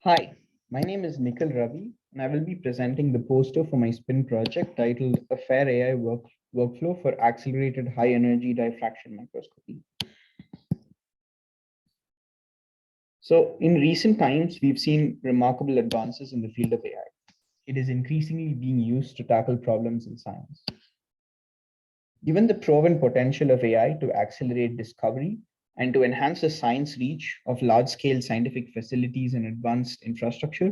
Hi, my name is Nikil Ravi, and I will be presenting the poster for my SPIN project titled A Fair AI Workflow for Accelerated High Energy Diffraction Microscopy. So, in recent times, we've seen remarkable advances in the field of AI. It is increasingly being used to tackle problems in science. Given the proven potential of AI to accelerate discovery and to enhance the science reach of large-scale scientific facilities and advanced infrastructure,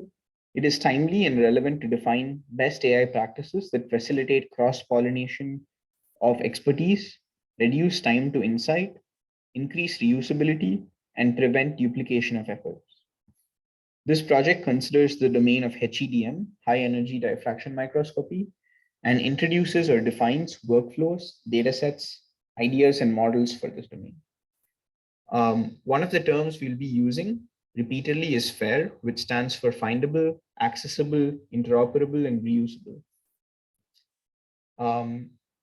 it is timely and relevant to define best AI practices that facilitate cross-pollination of expertise, reduce time to insight, increase reusability, and prevent duplication of efforts. This project considers the domain of HEDM, high energy diffraction microscopy, and introduces or defines workflows, datasets, ideas, and models for this domain. One of the terms we'll be using repeatedly is FAIR, which stands for findable, accessible, interoperable, and reusable.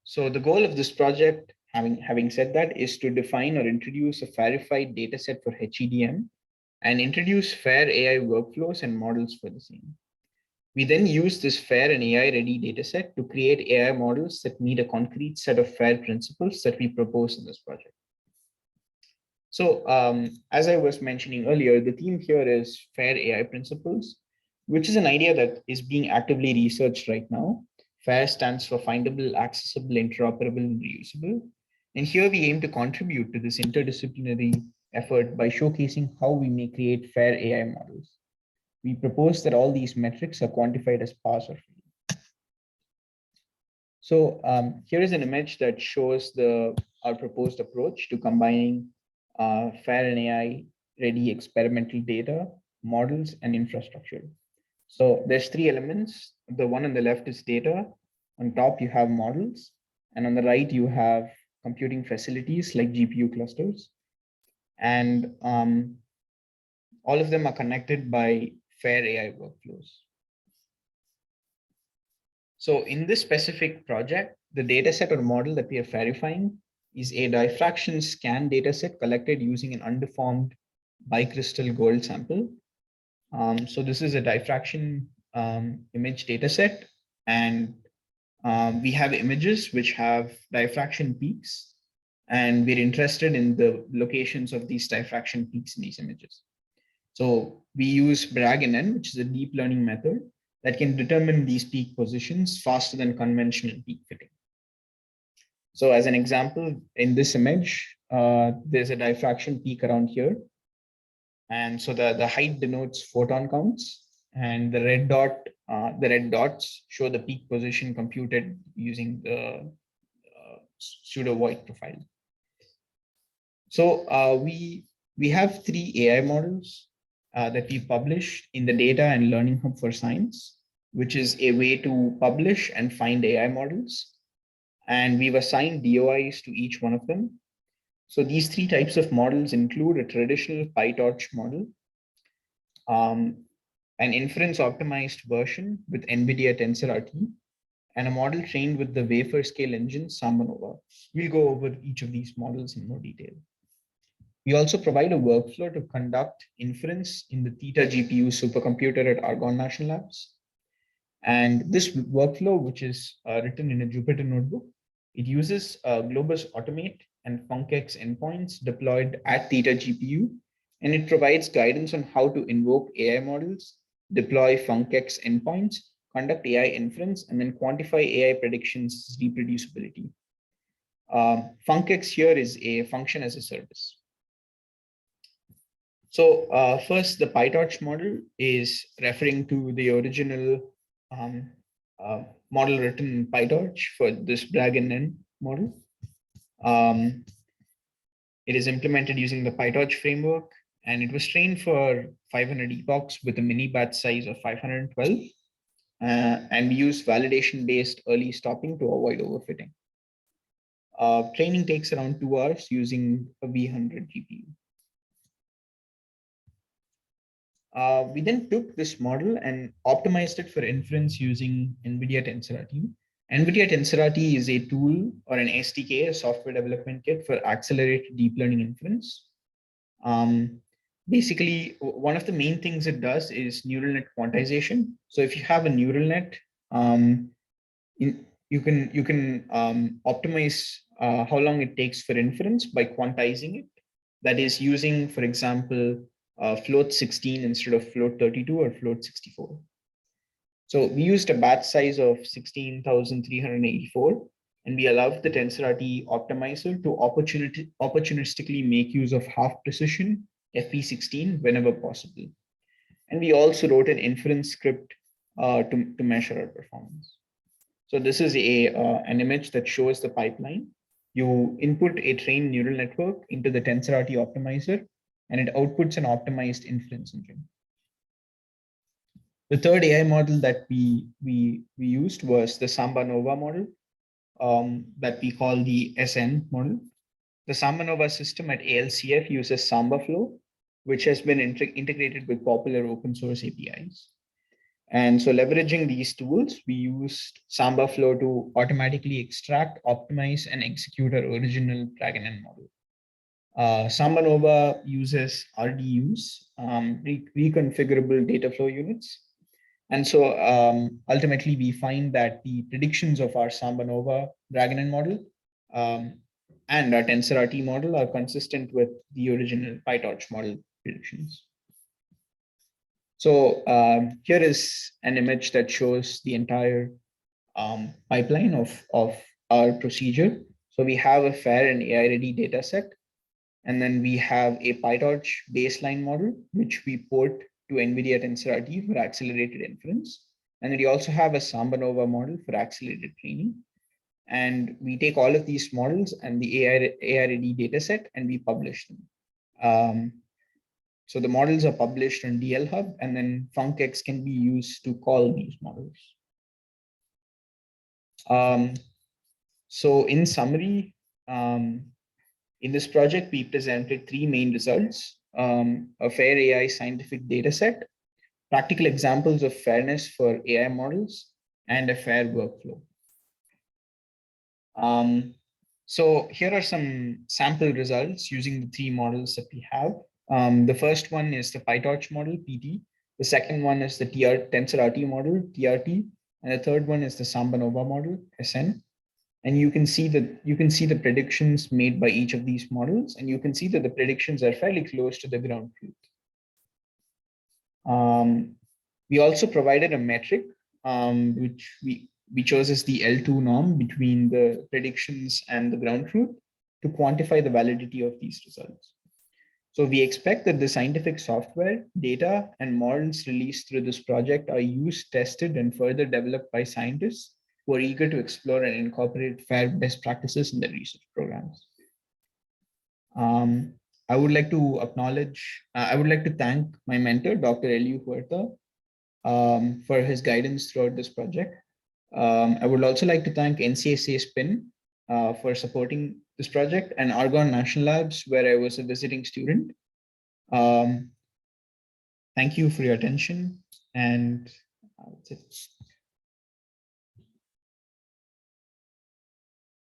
So the goal of this project, having said that, is to define or introduce a verified dataset for HEDM and introduce FAIR AI workflows and models for the same. We then use this FAIR and AI-ready dataset to create AI models that meet a concrete set of FAIR principles that we propose in this project. So as I was mentioning earlier, the theme here is FAIR AI principles, which is an idea that is being actively researched right now. FAIR stands for findable, accessible, interoperable, and reusable. And here we aim to contribute to this interdisciplinary effort by showcasing how we may create FAIR AI models. We propose that all these metrics are quantified as pass or fail. So here is an image that shows our proposed approach to combining FAIR and AI ready experimental data, models, and infrastructure. So there's three elements. The one on the left is data. On top, you have models. And on the right, you have computing facilities like GPU clusters. And all of them are connected by FAIR AI workflows. So in this specific project, the dataset or model that we are verifying is a diffraction scan dataset collected using an undeformed bicrystal gold sample. So this is a diffraction image dataset, and we have images which have diffraction peaks, and we're interested in the locations of these diffraction peaks in these images. So we use Bragg-NN, which is a deep learning method that can determine these peak positions faster than conventional peak fitting. So as an example, in this image, there's a diffraction peak around here. And so the height denotes photon counts, and the red dots show the peak position computed using the pseudo void profile. So we have three AI models that we published in the Data and Learning Hub for Science, which is a way to publish and find AI models. And we've assigned DOIs to each one of them. So these three types of models include a traditional PyTorch model, an inference optimized version with NVIDIA TensorRT, and a model trained with the wafer scale engine SambaNova. We'll go over each of these models in more detail. We also provide a workflow to conduct inference in the Theta GPU supercomputer at Argonne National Labs. And this workflow, which is written in a Jupyter notebook, it uses Globus Automate and FuncX endpoints deployed at Theta GPU, and it provides guidance on how to invoke AI models, deploy FuncX endpoints, conduct AI inference, and then quantify AI predictions reproducibility. FuncX here is a function as a service. So first, the PyTorch model is referring to the original model written in PyTorch for this Bragg-NN model. It is implemented using the PyTorch framework, and it was trained for 500 epochs with a mini batch size of 512. And we use validation-based early stopping to avoid overfitting. Training takes around 2 hours using a V100 GPU. We then took this model and optimized it for inference using NVIDIA TensorRT. NVIDIA TensorRT is a tool or an SDK, a software development kit for accelerated deep learning inference. basically, one of the main things it does is neural net quantization. So if you have a neural net, you can optimize how long it takes for inference by quantizing it. That is using, for example, float 16 instead of float 32 or float 64. So we used a batch size of 16,384, and we allowed the TensorRT optimizer to opportunistically make use of half precision FP16 whenever possible. And we also wrote an inference script to measure our performance. So this is an image that shows the pipeline. You input a trained neural network into the TensorRT optimizer, and it outputs an optimized inference engine. The third AI model that we used was the Samba Nova model that we call the SN model. The Samba Nova system at ALCF uses Samba Flow, which has been integrated with popular open source APIs. And so leveraging these tools, we used Samba Flow to automatically extract, optimize, and execute our original Dragon model. Samba Nova uses RDUs, reconfigurable data flow units. And so ultimately, we find that the predictions of our Samba Nova Dragon model and our TensorRT model are consistent with the original PyTorch model predictions. So here is an image that shows the entire pipeline of our procedure. So we have a FAIR and AI-ready data set, and then we have a PyTorch baseline model, which we port to NVIDIA TensorRT for accelerated inference. And then we also have a Samba Nova model for accelerated training. And we take all of these models and the AI-ready data set, and we publish them. So the models are published on DL Hub, and then FuncX can be used to call these models. So in summary, in this project, we presented three main results: a FAIR AI scientific data set, practical examples of fairness for AI models, and a FAIR workflow. So here are some sample results using the three models that we have. The first one is the PyTorch model, PT. The second one is the TensorRT model, TRT. And the third one is the Samba Nova model, SN. And you can see the predictions made by each of these models. And you can see that the predictions are fairly close to the ground truth. We also provided a metric, which we chose as the L2 norm between the predictions and the ground truth to quantify the validity of these results. So we expect that the scientific software, data, and models released through this project are used, tested, and further developed by scientists who are eager to explore and incorporate FAIR best practices in their research programs. I would like to thank my mentor, Dr. Eliu Huerta, for his guidance throughout this project. I would also like to thank NCSA SPIN for supporting this project, and Argonne National Labs, where I was a visiting student. Thank you for your attention, and that's it.